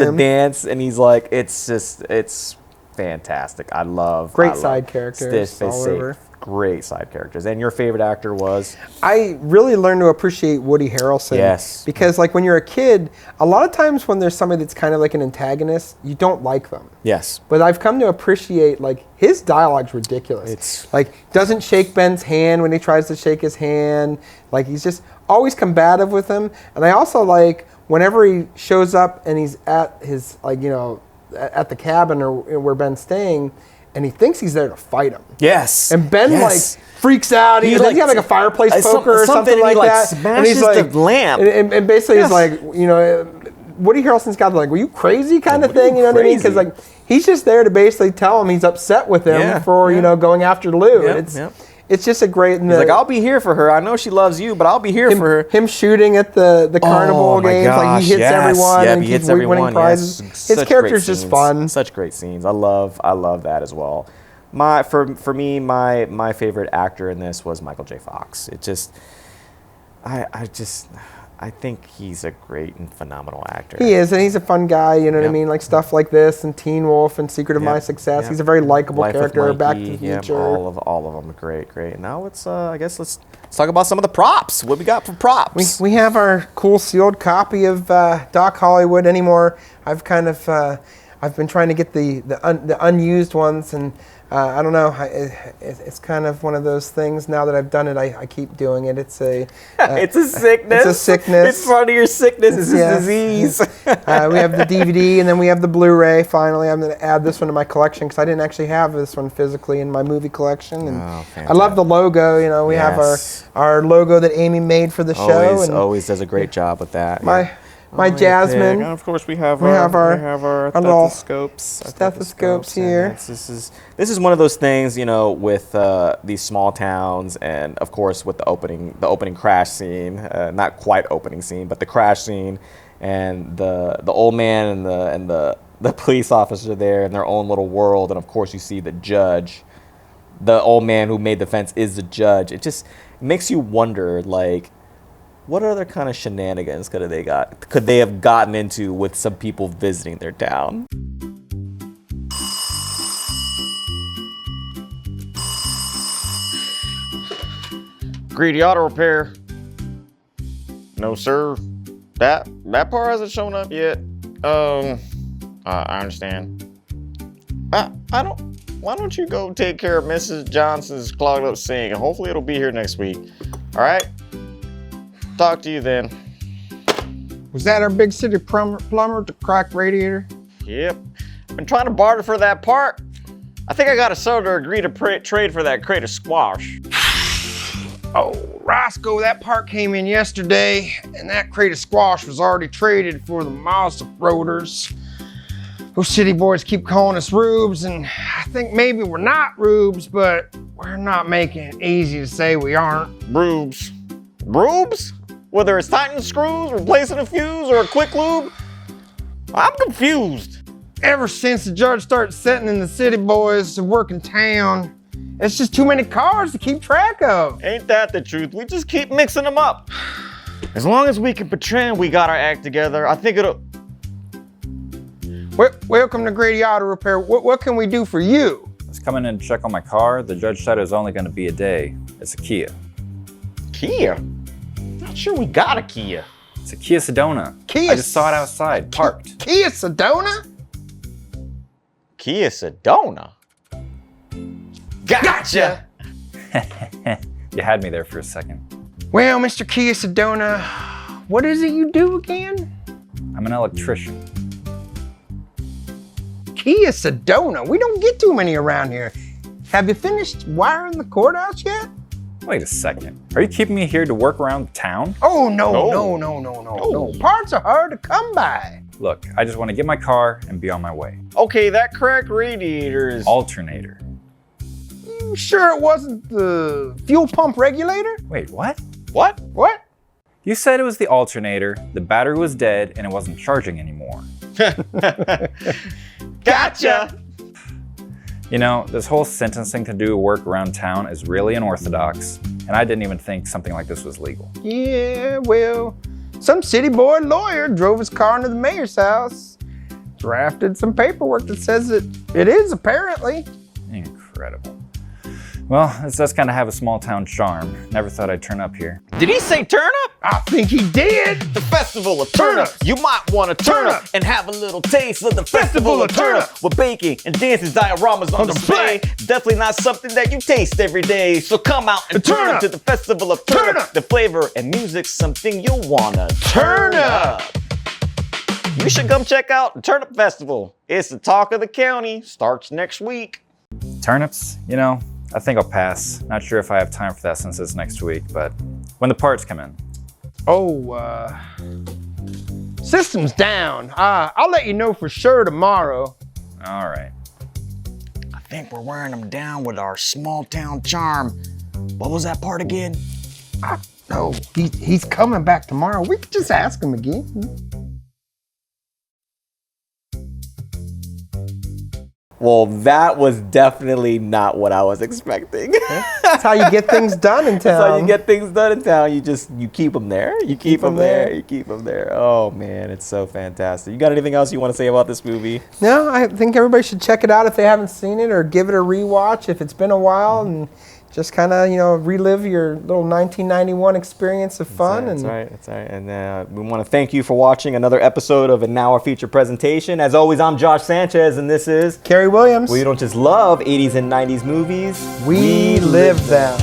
Speaker 2: and he's like, it's fantastic. I love
Speaker 5: great side characters all over.
Speaker 2: Great side characters. And your favorite actor was?
Speaker 5: I really learned to appreciate Woody Harrelson.
Speaker 2: Yes.
Speaker 5: Because like when you're a kid, a lot of times when there's somebody that's kind of like an antagonist, you don't like them.
Speaker 2: Yes.
Speaker 5: But I've come to appreciate like his dialogue's ridiculous. It's like doesn't shake Ben's hand when he tries to shake his hand. Like he's just always combative with him. And I also like whenever he shows up and he's at his at the cabin or where Ben's staying, and he thinks he's there to fight him.
Speaker 2: Yes.
Speaker 5: And Ben freaks out. He's like, a fireplace poker or something like that.
Speaker 2: And he's like, the lamp.
Speaker 5: And basically he's like, Woody Harrelson's got were you crazy kind of thing, you know what I mean? Because like he's just there to basically tell him he's upset with him for going after Lou. It's just a great.
Speaker 2: He's like, I'll be here for her. I know she loves you, but I'll be here for her.
Speaker 5: Him shooting at the carnival games, like he hits everyone and he's winning prizes. His character's just fun.
Speaker 2: Such great scenes. I love that as well. For me, my favorite actor in this was Michael J. Fox. It just, I think he's a great and phenomenal actor.
Speaker 5: He is, and he's a fun guy, you know what I mean? Like stuff like this and Teen Wolf and Secret of My Success. He's a very likable character. Back to the Future.
Speaker 2: All of them are great. Now let's talk about some of the props. What we got for props?
Speaker 5: We have our cool sealed copy of Doc Hollywood anymore. I've kind of I've been trying to get the unused ones, and I don't know. It's kind of one of those things. Now that I've done it, I keep doing it. It's a
Speaker 2: it's a sickness.
Speaker 5: It's a sickness.
Speaker 2: It's part of your sickness. It's a disease.
Speaker 5: We have the DVD, and then we have the Blu-ray. Finally, I'm going to add this one to my collection because I didn't actually have this one physically in my movie collection. And I love the logo. We have our logo that Amy made for the show.
Speaker 2: Always does a great job with that.
Speaker 5: My Jasmine.
Speaker 2: And of course, we have our stethoscopes.
Speaker 5: Stethoscopes here.
Speaker 2: This is one of those things, with these small towns, and of course with the opening crash scene, not quite opening scene, but the crash scene, and the old man and the police officer there in their own little world, and of course you see the judge, the old man who made the fence is the judge. It just makes you wonder, like, what other kind of shenanigans could they have gotten into with some people visiting their town? Greedy auto repair. No, sir. That part hasn't shown up yet. I understand. Why don't you go take care of Mrs. Johnson's clogged up sink, and hopefully it'll be here next week. All right? Talk to you then.
Speaker 3: Was that our big city plumber with the cracked radiator?
Speaker 2: Yep. Been trying to barter for that part. I think I got a seller to agree to trade for that crate of squash.
Speaker 3: Oh, Roscoe, that part came in yesterday, and that crate of squash was already traded for the Mazda rotors. Those city boys keep calling us rubes, and I think maybe we're not rubes, but we're not making it easy to say we aren't.
Speaker 2: Rubes. Rubes? Whether it's tightening screws, replacing a fuse, or a quick lube? I'm confused.
Speaker 3: Ever since the judge started sending the city boys to work in town, it's just too many cars to keep track of.
Speaker 2: Ain't that the truth? We just keep mixing them up. As long as we can pretend we got our act together, I think it'll...
Speaker 3: Welcome to Grady Auto Repair. What can we do for you?
Speaker 6: I was coming in to check on my car. The judge said it was only going to be a day. It's a Kia.
Speaker 2: Kia? Not sure we got a Kia.
Speaker 6: It's a Kia Sedona.
Speaker 3: Kia
Speaker 6: I just saw it outside, parked.
Speaker 3: Kia Sedona?
Speaker 2: Kia Sedona? Gotcha!
Speaker 6: You had me there for a second.
Speaker 3: Well, Mr. Kia Sedona, what is it you do again?
Speaker 6: I'm an electrician.
Speaker 3: Kia Sedona? We don't get too many around here. Have you finished wiring the courthouse yet?
Speaker 6: Wait a second. Are you keeping me here to work around town?
Speaker 3: Oh, no. Parts are hard to come by.
Speaker 6: Look, I just want to get my car and be on my way.
Speaker 2: Okay, that cracked radiator is...
Speaker 6: Alternator.
Speaker 3: You sure it wasn't the fuel pump regulator?
Speaker 6: Wait, what?
Speaker 2: What?
Speaker 3: What?
Speaker 6: You said it was the alternator, the battery was dead, and it wasn't charging anymore.
Speaker 2: Gotcha!
Speaker 6: You know, this whole sentencing to do work around town is really unorthodox, and I didn't even think something like this was legal.
Speaker 3: Yeah, well, some city boy lawyer drove his car into the mayor's house, drafted some paperwork that says that it is apparently.
Speaker 6: Incredible. Well, this does kind of have a small town charm. Never thought I'd turn up here.
Speaker 2: Did he say turn up?
Speaker 3: I think he did.
Speaker 2: The Festival of Turnips. You might want to turn up and have a little taste of the Festival of Turnips. With baking and dancing dioramas on display. Definitely not something that you taste every day. So come out and turn up to the Festival of Turnips. The flavor and music's something you'll wanna turn up. You should come check out the Turnip Festival. It's the talk of the county. Starts next week.
Speaker 6: Turnips? You know, I think I'll pass. Not sure if I have time for that since it's next week, but when the parts come in.
Speaker 3: Oh, system's down. I'll let you know for sure tomorrow.
Speaker 6: All right.
Speaker 2: I think we're wearing them down with our small town charm. What was that part again?
Speaker 3: No, he's coming back tomorrow. We could just ask him again.
Speaker 2: Well, that was definitely not what I was expecting.
Speaker 5: That's how you get things done in town.
Speaker 2: That's how you get things done in town. You keep them there. You keep them there. You keep them there. Oh man, it's so fantastic. You got anything else you want to say about this movie?
Speaker 5: No, I think everybody should check it out if they haven't seen it, or give it a rewatch if it's been a while, and just kind of, relive your little 1991 experience of fun.
Speaker 2: That's right. And we want to thank you for watching another episode of a Now or Feature presentation. As always, I'm Josh Sanchez, and this is
Speaker 5: Carey Williams.
Speaker 2: We don't just love 80s and 90s movies.
Speaker 5: We live them.